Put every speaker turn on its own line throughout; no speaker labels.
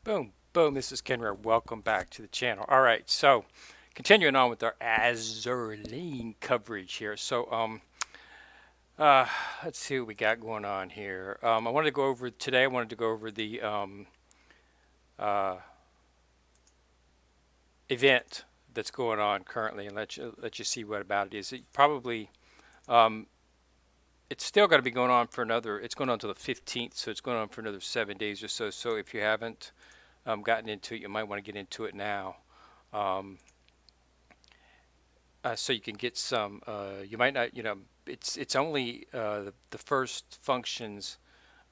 Boom, boom. This is Kenra. Welcome back to the channel. All right, so continuing on with our Azure coverage here. Uh, let's see what we got going on here. I wanted to go over today. I wanted to go over the uh, event that's going on currently and let you see what about it is. It probably um, it's still going to be going on for another. It's going on until the 15th, so it's going on for another 7 days or so. So if you haven't gotten into it, you might want to get into it now. Um, so you can get some. You might not. It's only the first functions.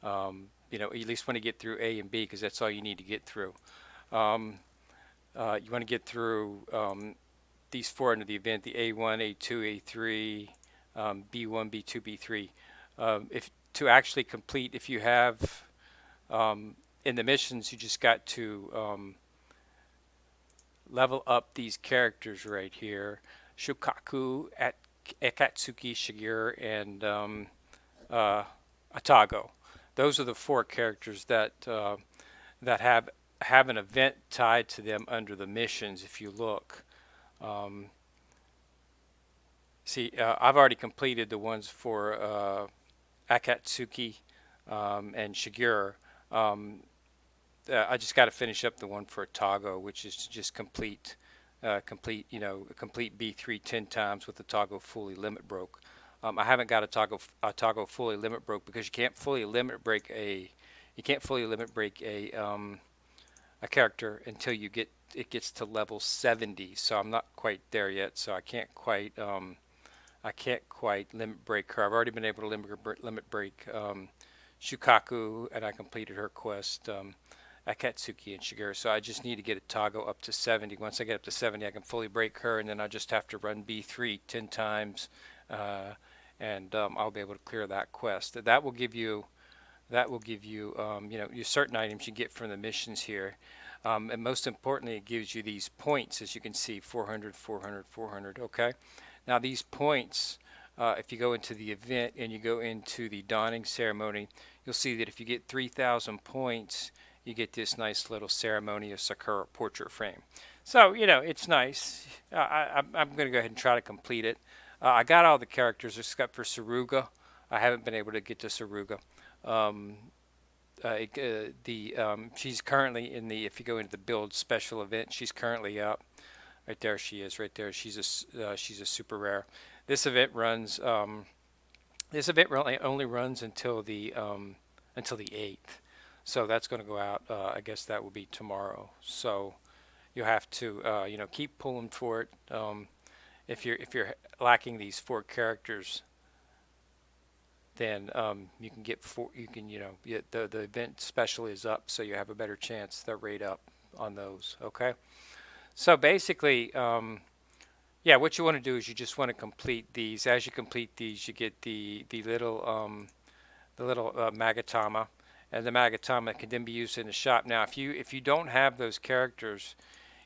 At least want to get through A and B because that's all you need to get through. Um, you want to get through these four under the event: the A1, A2, A3, B1, B2, B3. If to actually complete, if you have in the missions, you just got to level up these characters right here: Shukaku, Akatsuki, Shigeru, and uh, Atago. Those are the four characters that have an event tied to them under the missions. If you look, um, see, I've already completed the ones for Akatsuki and Shigeru. Um, I just got to finish up the one for Atago, which is to just complete B3 10 times with the toggle fully limit broke. I haven't got a toggle fully limit broke because you can't fully limit break a character until it gets to level 70. So I'm not quite there yet. So I can't quite limit break her. I've already been able to limit break Shukaku, and I completed her quest. Akatsuki and Shigeru. So I just need to get a toggle up to 70. Once I get up to 70, I can fully break her, and then I just have to run B3 10 times, uh, and I'll be able to clear that quest. That will give you your certain items you get from the missions here. And most importantly, it gives you these points, as you can see, 400, 400, 400. Okay. Now these points, if you go into the event and you go into the donning ceremony, you'll see that if you get 3,000 points, you get this nice little ceremony of Sakura portrait frame. So, it's nice. I'm going to go ahead and try to complete it. I got all the characters except for Saruga. I haven't been able to get to Saruga. Um, she's currently in the, if you go into the build special event, she's currently up. Right there she is, right there. She's a super rare. This event runs, only runs until the 8th. So that's going to go out. I guess that will be tomorrow. So you have to keep pulling for it. If you're lacking these four characters, then you can get four. You can the event special is up, so you have a better chance to rate up on those. Okay. So basically, yeah, what you want to do is you just want to complete these. As you complete these, you get the little Magatama, and the Magatama can then be used in the shop. Now, if you don't have those characters,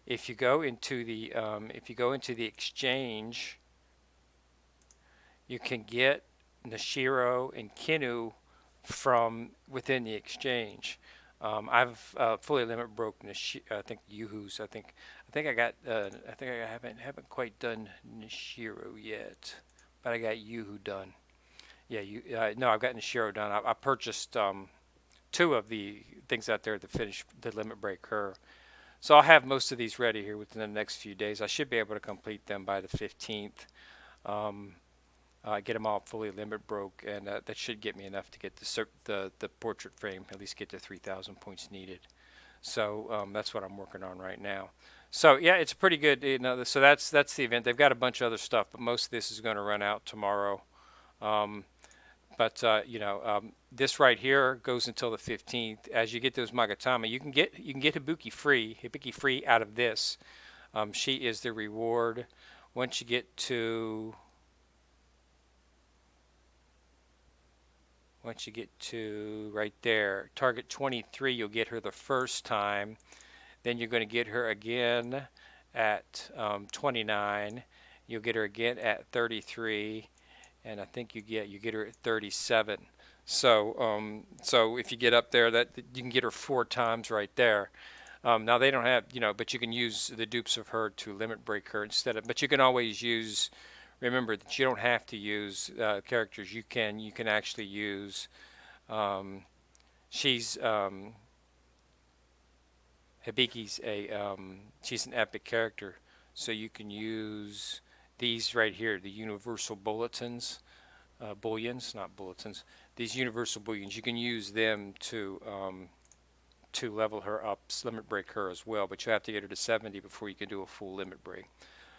if you go into the exchange, you can get Nashiro and Kinu from within the exchange. I've fully limit broke I think Yuhu's. I think I got. I think I haven't quite done Nashiro yet, but I got Yuhu done. Yeah, no, I've gotten Shiro done. I purchased two of the things out there to finish the limit break her. So I'll have most of these ready here within the next few days. I should be able to complete them by the 15th. Um, get them all fully limit broke, and that should get me enough to get the portrait frame, at least get to 3,000 points needed. So that's what I'm working on right now. So yeah, it's pretty good. So that's the event. They've got a bunch of other stuff, but most of this is going to run out tomorrow. Um, but this right here goes until the 15th. As you get those Magatama, you can get Hibiki free out of this. She is the reward. Once you get to right there, target 23, you'll get her the first time. Then you're going to get her again at 29. You'll get her again at 33, and I think you get her at 37. So if you get up there, that you can get her four times right there. Now they don't have, but you can use the dupes of her to limit break her instead of. But you can always use. Remember that you don't have to use characters. You can actually use. Um, she's Hibiki's she's an epic character, so you can use these right here, the universal bullions, not bulletins. These universal bullions, you can use them to level her up, limit break her as well, but you have to get her to 70 before you can do a full limit break.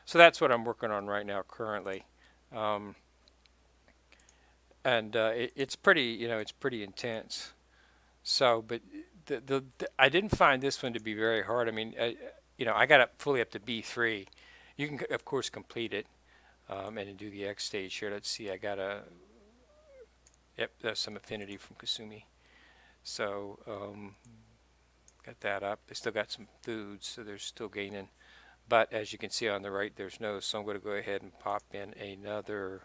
So that's what I'm working on right now currently. Um, and it's pretty, it's pretty intense. So, but I didn't find this one to be very hard. I mean, I got fully up to B3. You can, of course, complete it and then do the X stage here. Let's see, I got yep, there's some affinity from Kasumi. So, got that up. They still got some food, so they're still gaining. But as you can see on the right, there's no, so I'm going to go ahead and pop in another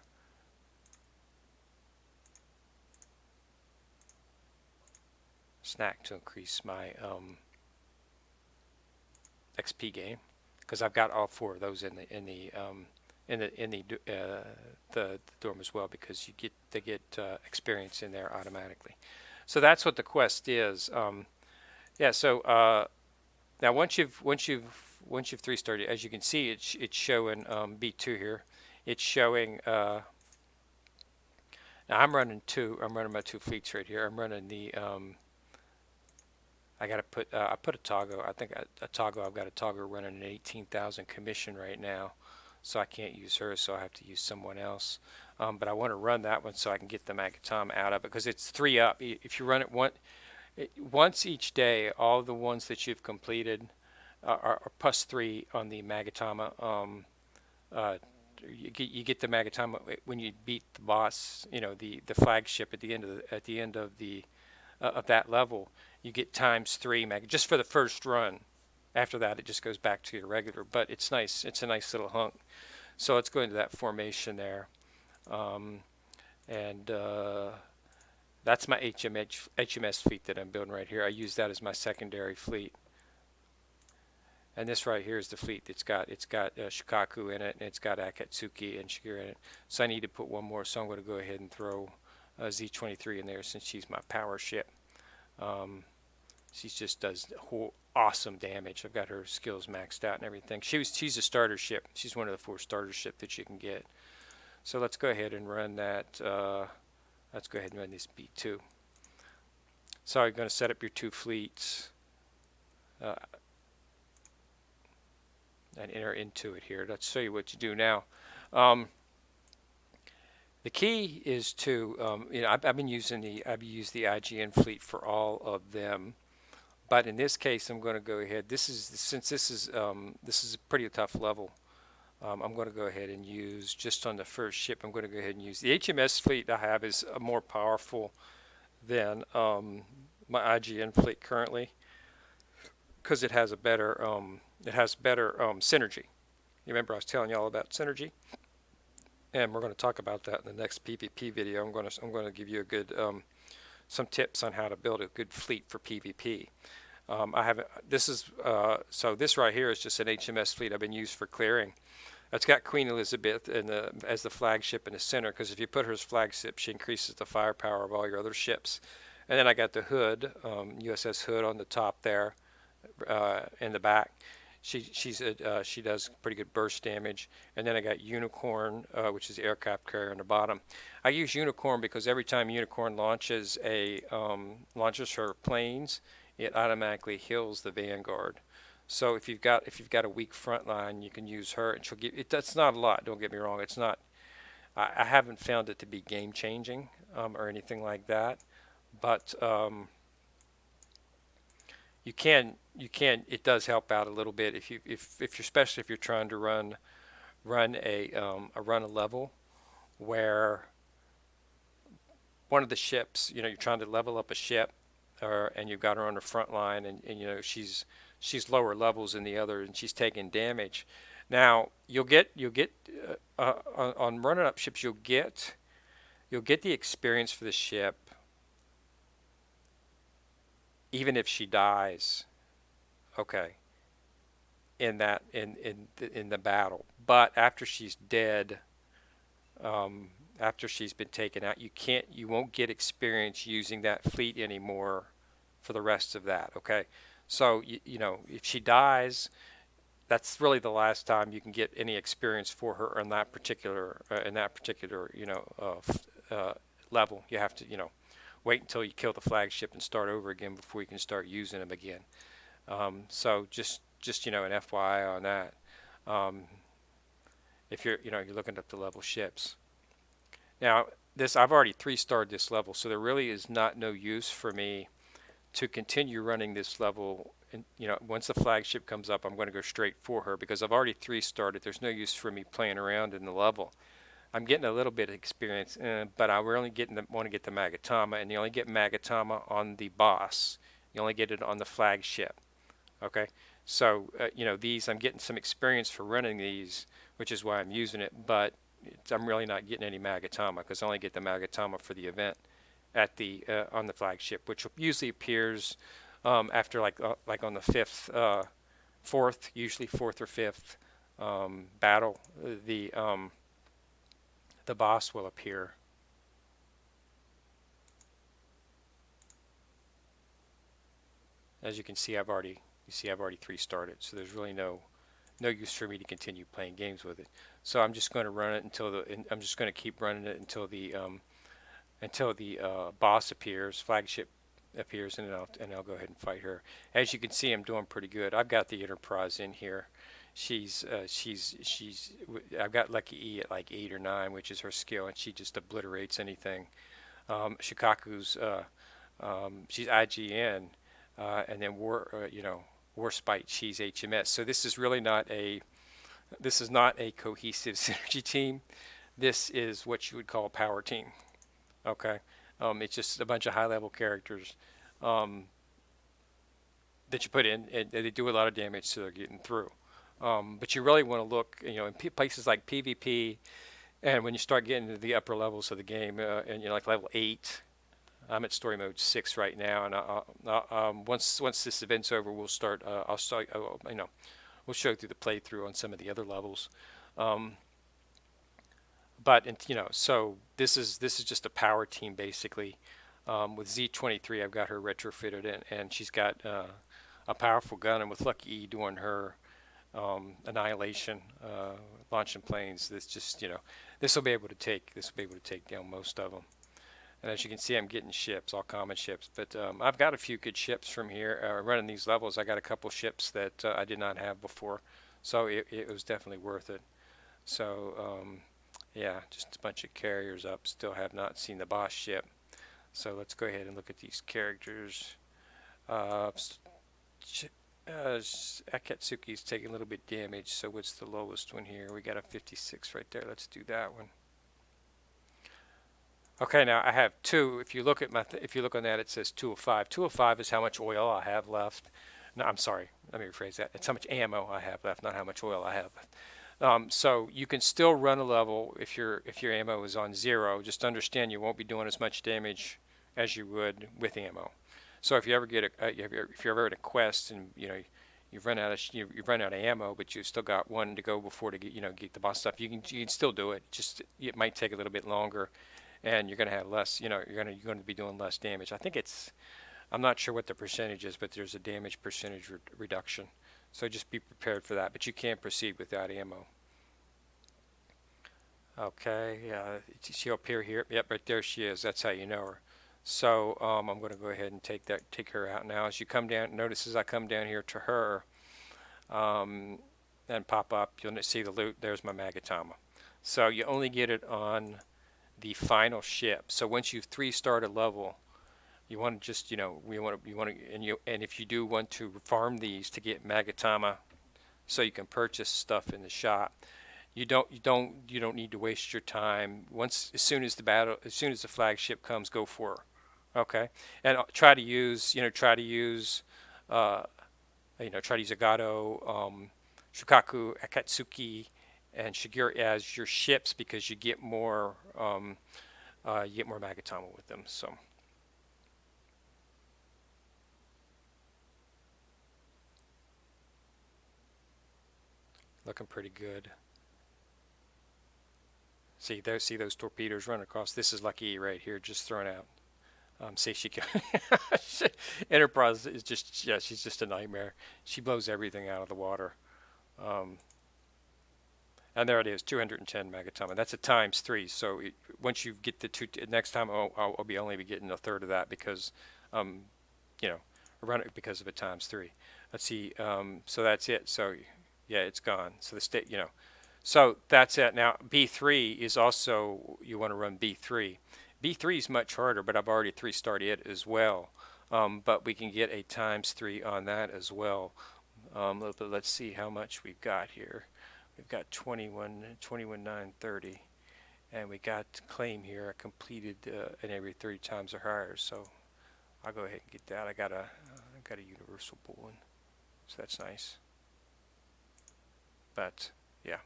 snack to increase my XP gain, because I've got all four of those in the dorm as well, because they get experience in there automatically. So that's what the quest is. Yeah. So now once you've 3-starred, as you can see, it's showing B2 here. It's showing. Now I'm running my two fleets right here. I'm running the. I gotta put. I put a toggle. I think a toggle. I've got a toggle running an 18,000 commission right now, so I can't use her. So I have to use someone else. But I want to run that one so I can get the Magatama out of it, because it's 3 up. If you run it once each day, all the ones that you've completed are +3 on the Magatama. You get the Magatama when you beat the boss. The flagship at the end of that level. You get ×3 just for the first run. After that, it just goes back to your regular. But it's nice. It's a nice little hunk. So let's go into that formation there, and that's my HMS fleet that I'm building right here. I use that as my secondary fleet. And this right here is the fleet. It's got Shikaku in it, and it's got Akatsuki and Shigure in it. So I need to put one more. So I'm going to go ahead and throw Z23 in there, since she's my power ship. She just does awesome damage. I've got her skills maxed out and everything. She's a starter ship. She's one of the 4 starter ship that you can get. So let's go ahead and run that. Let's go ahead and run this B2. So you're going to set up your 2 fleets and enter into it here. Let's show you what you do now. The key is to, I've used the IGN fleet for all of them, but in this case, I'm going to go ahead. Since this is a pretty tough level. I'm going to go ahead and use, just on the first ship, I'm going to go ahead and use the HMS fleet I have is more powerful than my IGN fleet currently, because it has a better synergy. You remember I was telling you all about synergy, and we're going to talk about that in the next PvP video. I'm going to give you a good some tips on how to build a good fleet for PvP. So this right here is just an HMS fleet I've been used for clearing. It's got Queen Elizabeth as the flagship in the center, because if you put her as flagship, she increases the firepower of all your other ships. And then I got the Hood, USS Hood on the top there, in the back. She does pretty good burst damage. And then I got Unicorn, which is the aircraft carrier on the bottom. I use Unicorn because every time Unicorn launches her planes, it automatically heals the Vanguard. So if you've got a weak front line, you can use her, and she'll give it. That's not a lot. Don't get me wrong. It's not. I haven't found it to be game changing or anything like that, but you can. It does help out a little bit if you're especially if you're trying to run a level where one of the ships, you're trying to level up a ship, and you've got her on the front line, and she's lower levels than the other, and she's taking damage. Now you'll get on running up ships, you'll get the experience for the ship even if she dies. okay, in that in the battle. But after she's dead, um, after she's been taken out, you won't get experience using that fleet anymore for the rest of that. Okay, so if she dies, that's really the last time you can get any experience for her in that particular level. You have to wait until you kill the flagship and start over again before you can start using them again. So just an FYI on that. Um, if you're looking up the level ships. Now this I've already 3-starred this level, so there really is no use for me to continue running this level. And once the flagship comes up, I'm going to go straight for her because I've already 3-starred it. There's no use for me playing around in the level. I'm getting a little bit of experience, but I really want to get the Magatama, and you only get Magatama on the boss. You only get it on the flagship. Okay, so these I'm getting some experience for running these, which is why I'm using it. But I'm really not getting any Magatama because I only get the Magatama for the event at the on the flagship, which usually appears after like on the fourth, usually fourth or fifth battle. The boss will appear. As you can see, I've already 3-starred, so there's really no use for me to continue playing games with it. So I'm just going to run it I'm just going to keep running it until the boss appears, flagship appears, and I'll go ahead and fight her. As you can see, I'm doing pretty good. I've got the Enterprise in here. I've got Lucky E at like 8 or 9, which is her skill, and she just obliterates anything. Shikaku's she's IGN, and then Warspite, she's HMS. So this is really not a cohesive synergy team. This is what you would call a power team. Okay, it's just a bunch of high-level characters um, that you put in, and they do a lot of damage, so they're getting through. But you really want to look, in places like PvP, and when you start getting to the upper levels of the game, and you're like level 8. I'm at story mode 6 right now, and once this event's over, we'll start. I'll start. We'll show through the playthrough on some of the other levels. Um, but so this is just a power team basically. With Z23, I've got her retrofitted in, and she's got a powerful gun, and with Lucky E doing her annihilation, launching planes. This will be able to take down most of them. And as you can see, I'm getting ships, all common ships. But I've got a few good ships from here. Running these levels, I got a couple ships that I did not have before, so it was definitely worth it. So yeah, just a bunch of carriers up. Still have not seen the boss ship. So let's go ahead and look at these characters. Uh, Akatsuki's taking a little bit damage, so what's the lowest one here? We got a 56 right there. Let's do that one. Okay, now I have 2. If you look at if you look on that, it says 205. 205 is how much oil I have left. No, I'm sorry. Let me rephrase that. It's how much ammo I have left, not how much oil I have left. So you can still run a level if your ammo is on 0. Just understand you won't be doing as much damage as you would with ammo. So if you ever get if you're ever at a quest and you've run out of ammo, but you've still got one to go before to get the boss stuff, you can still do it. Just it might take a little bit longer, and you're going to have less. You're going to be doing less damage. I'm not sure what the percentage is, but there's a damage percentage reduction. So just be prepared for that. But you can't proceed without ammo. Okay, yeah, she'll appear here. Yep, right there she is. That's how you know her. So I'm going to go ahead and take her out now. As you come down, notice as I come down here to her, and pop up, you'll see the loot. There's my Magatama. So you only get it on the final ship. So once you've 3-starred a level, you want to just and if you do want to farm these to get Magatama, so you can purchase stuff in the shop. You don't need to waste your time. As soon as the flagship comes, go for her. Okay, and try to use uh, Agato, Shukaku, Akatsuki, and Shigure as your ships because you get more Magatama with them. So. Looking pretty good. See those torpedoes running across. This is Lucky E right here, just thrown out. See, she can. Enterprise is just, yeah, she's just a nightmare. She blows everything out of the water. Um, and there it is, 210 megaton. And that's a times three. So once you get the two, next time I'll be only be getting a third of that because, um, you know, run it because of it times three. Let's see. So that's it. So yeah, it's gone. So the state, so that's it. Now B3 is also, you want to run B3. B3 is much harder, but I've already three-starred it as well. But we can get a times three on that as well. Let's see how much we've got here. We've got 21,930, and we got claim here. I completed in every 30 times or higher. So I'll go ahead and get that. I got a universal boolean, so that's nice. But yeah.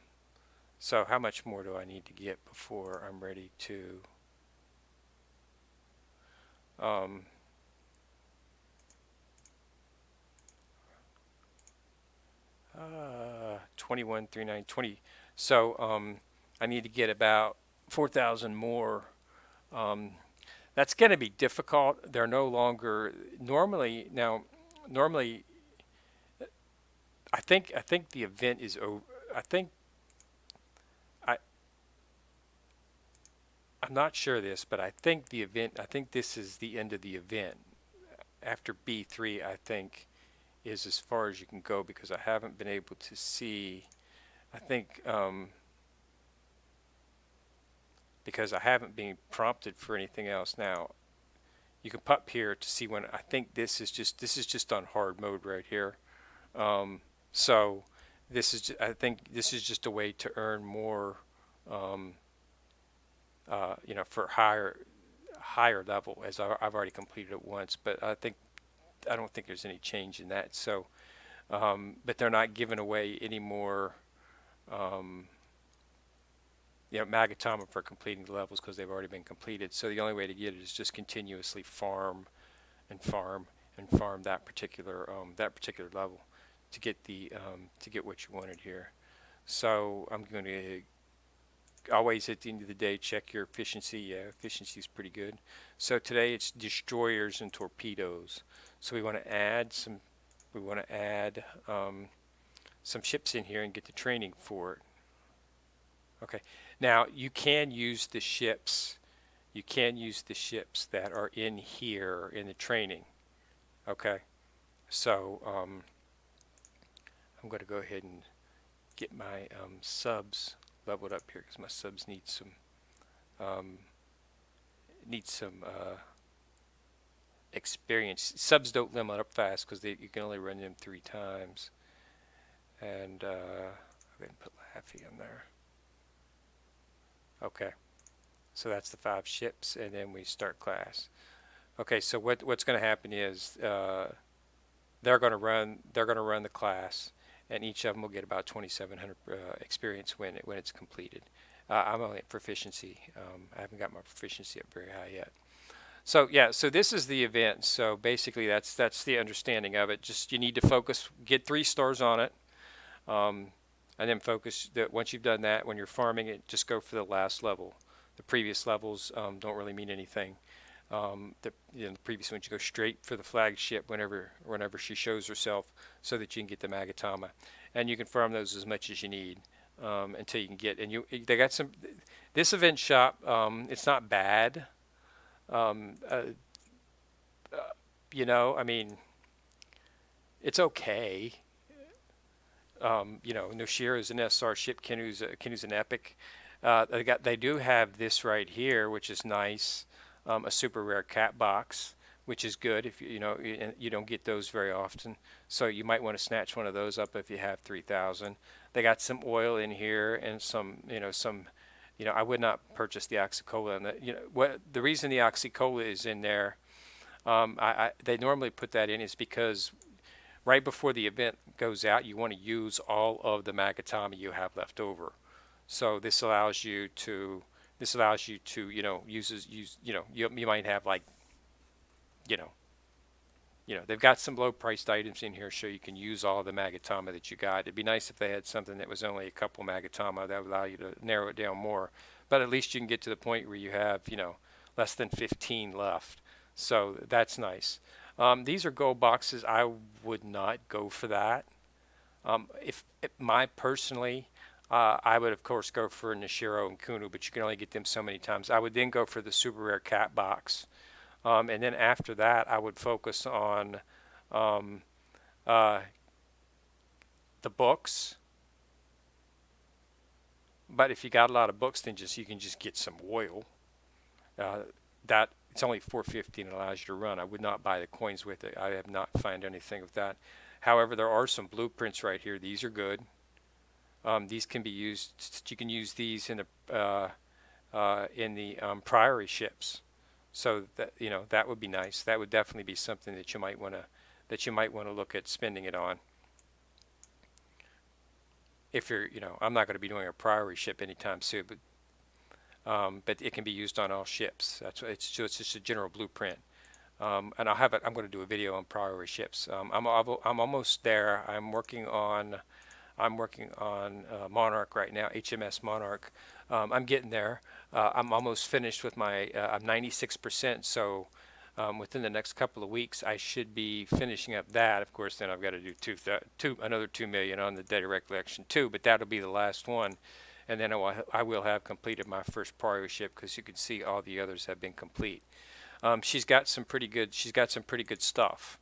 So how much more do I need to get before I'm ready to 21, 39, 20. So I need to get about 4,000 more. Um, that's going to be difficult. They're no longer normally now. Normally, I think the event is over. I think I I'm not sure of this, but I think the event. I think this is the end of the event. After B3, I think is as far as you can go because I haven't been able to see. I think because I haven't been prompted for anything else. Now you can pop here to see when I think this is just on hard mode right here. Um, so I think this is just a way to earn more, um, for higher level as I've already completed it once. But I don't think there's any change in that. So, but they're not giving away any more. Um, Magatama for completing the levels because they've already been completed. So the only way to get it is just continuously farm and farm and farm that particular level to get to get what you wanted here. So I'm going to always at the end of the day check your efficiency. Yeah, efficiency is pretty good. So today it's destroyers and torpedoes. So we want to add some. We want to add some ships in here and get the training for it. Okay. Now you can use the ships. You can use the ships that are in here in the training. Okay. So I'm going to go ahead and get my subs leveled up here because my subs um, need some experience. Subs don't limit up fast because you can only run them 3 times. And I'm going to put Laffy in there. Okay. So that's the 5 ships, and then we start class. Okay, so what's going to happen is they're going to run the class, and each of them will get about 2,700 experience when it's completed. I'm only at proficiency. I haven't got my proficiency up very high yet. So yeah, so this is the event. So basically, that's the understanding of it. Just you need to focus, get 3 stars on it, um, and then focus. That once you've done that, when you're farming it, just go for the last level. The previous levels don't really mean anything. The previous ones you go straight for the flagship whenever she shows herself, so that you can get the Magatama, and you can farm those as much as you need until you can get. And they got some. This event shop, it's not bad. Um, uh, I mean, it's okay. Noshira is an SR ship. Kinu's an epic. They do have this right here, which is nice. A super rare cat box, which is good if you don't get those very often. So you might want to snatch one of those up if you have 3,000. They got some oil in here and some. I would not purchase the Oxycola. And the reason the Oxycola is in there, they normally put that in is because right before the event goes out, you want to use all of the Magatama you have left over. So this allows you to use you might have like you know they've got some low-priced items in here, so you can use all the Magatama that you got. It'd be nice if they had something that was only a couple Magatama that would allow you to narrow it down more. But at least you can get to the point where you have, less than 15 left. So that's nice. These are gold boxes. I would not go for that. If my personally, I would of course go for Nishiro and Kunu, but you can only get them so many times. I would then go for the super rare cat box, and then after that, I would focus on um, uh, the books. But if you got a lot of books, then you can just get some oil. Uh, that it's only 450 and allows you to run. I would not buy the coins with it. I have not found anything with that. However, there are some blueprints right here. These are good. These can be used. You can use these in the priory ships. So that that would be nice. That would definitely be something that you might want to look at spending it on. If you're, I'm not going to be doing a priory ship anytime soon, but it can be used on all ships. It's just a general blueprint. And I'm going to do a video on priority ships. I'm almost there. I'm working on Monarch right now, HMS Monarch. I'm getting there. I'm almost finished with I'm 96%. So within the next couple of weeks, I should be finishing up that. Of course, then I've got to do another 2 million on the Data Recollection 2, but that'll be the last one. And then I will have completed my first priority ship, because you can see all the others have been complete. She's got some pretty good stuff.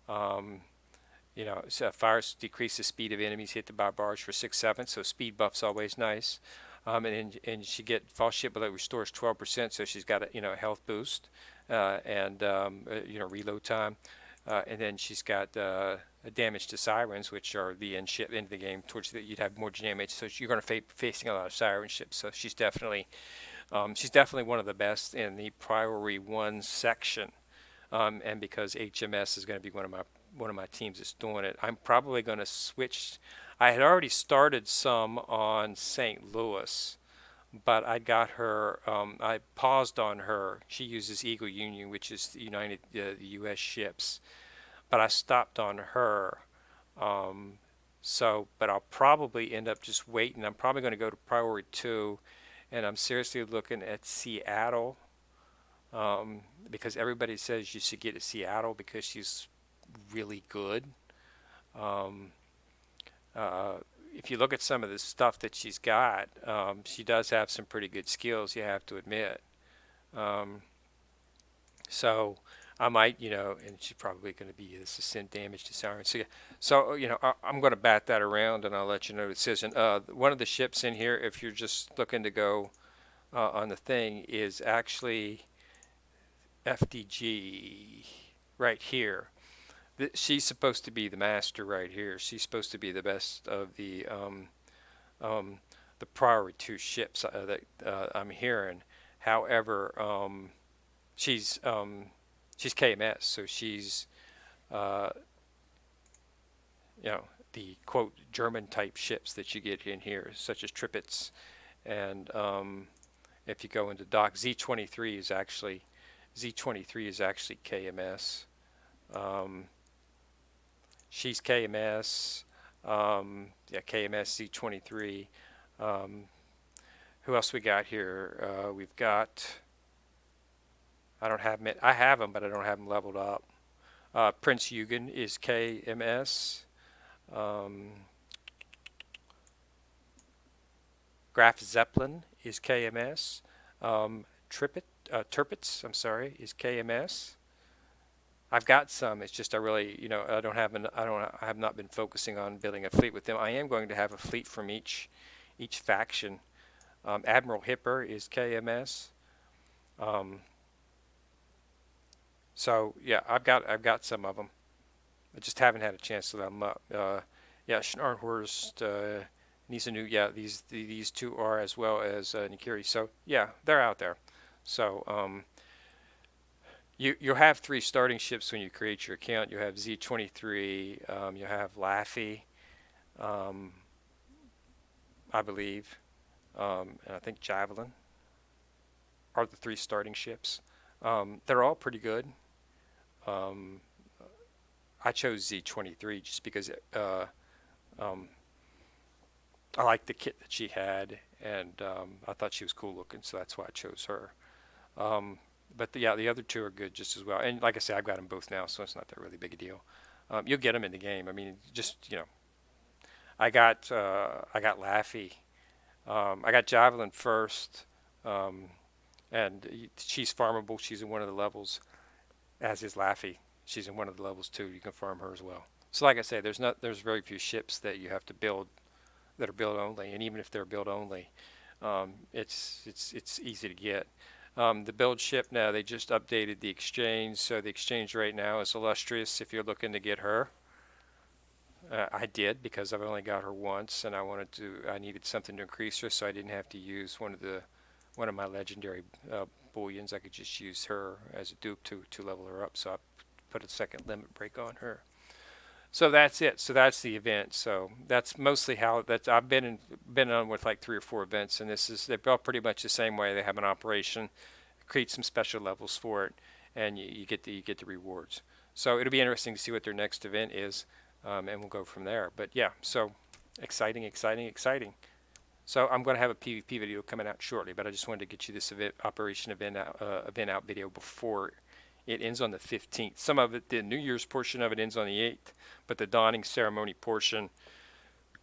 So fires decrease the speed of enemies hit by bars for 6/7, so speed buff's always nice. And she get false ship, but it restores 12%, so she's got a health boost, and reload time. And then she's got damage to sirens, which are the end of the game. Towards you'd have more damage, so you're going to facing a lot of siren ships. So she's definitely one of the best in the Priority 1 section. And because HMS is going to be one of my teams that's doing it, I'm probably going to switch. I had already started some on St. Louis, but I got her. I paused on her. She uses Eagle Union, which is the U.S. ships, but I stopped on her. But I'll probably end up just waiting. I'm probably going to go to Priority 2, and I'm seriously looking at Seattle, because everybody says you should get to Seattle because she's really good. Um, if you look at some of the stuff that she's got, she does have some pretty good skills, you have to admit. Um, so I might, and she's probably going to be this to send damage to Siren. So I'm going to bat that around, and I'll let you know the decision. One of the ships in here, if you're just looking to go on the thing, is actually FDG right here. She's supposed to be the master right here. She's supposed to be the best of the priority 2 ships that I'm hearing. However, she's KMS, so she's uh, the quote German type ships that you get in here, such as Tripits, and if you go into dock, Z23 is actually KMS. She's KMS. KMS Z23. Who else we got here? We've got. I don't have them. I have them, but I don't have them leveled up. Prince Eugen is KMS. Graf Zeppelin is KMS. Tirpitz, I'm sorry, is KMS. I've got some. It's just I really, I have not been focusing on building a fleet with them. I am going to have a fleet from each faction. Admiral Hipper is KMS. So yeah, I've got some of them. I just haven't had a chance to let them up. Schnarrhorst, Nisanu. Yeah, these two are, as well as Nikiri. So yeah, they're out there. So you'll have 3 starting ships when you create your account. You have Z23. You have Laffy, I believe, and I think Javelin are the 3 starting ships. They're all pretty good. I chose Z23 just because um, I liked the kit that she had, and I thought she was cool looking, so that's why I chose her. Um, but yeah, the other two are good just as well. And like I said, I've got them both now, so it's not that really big a deal. You'll get them in the game. I mean, just I got Laffy. I got Javelin first, um, and she's farmable. She's in one of the levels, as is Laffy. She's in one of the levels too. You can farm her as well. So like I say, there's very few ships that you have to build that are build only, and even if they're build only, it's easy to get. The build ship now, they just updated the exchange, so the exchange right now is Illustrious if you're looking to get her. I did because I've only got her once, and I needed something to increase her, so I didn't have to use one of my legendary bullions. I could just use her as a dupe to level her up. So I put a second limit break on her. So that's it. So that's the event. So that's mostly how that's. I've been on with like 3 or 4 events, and they're all pretty much the same way. They have an operation, create some special levels for it, and you get the rewards. So it'll be interesting to see what their next event is, and we'll go from there. But yeah, so exciting, exciting, exciting. So I'm going to have a PvP video coming out shortly, but I just wanted to get you this event out video before it ends on the 15th. Some of it, the New Year's portion of it ends on the 8th, but the dawning ceremony portion,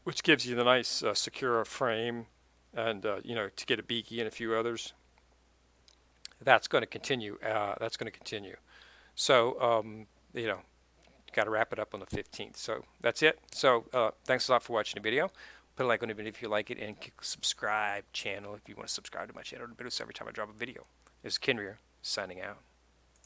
which gives you the nice Sakura frame and to get a beaky and a few others, that's going to continue. So got to wrap it up on the 15th. So that's it. So thanks a lot for watching the video. Put a like on the video if you like it, and click the subscribe channel if you want to subscribe to my channel to notice every time I drop a video. This is Kenrier signing out.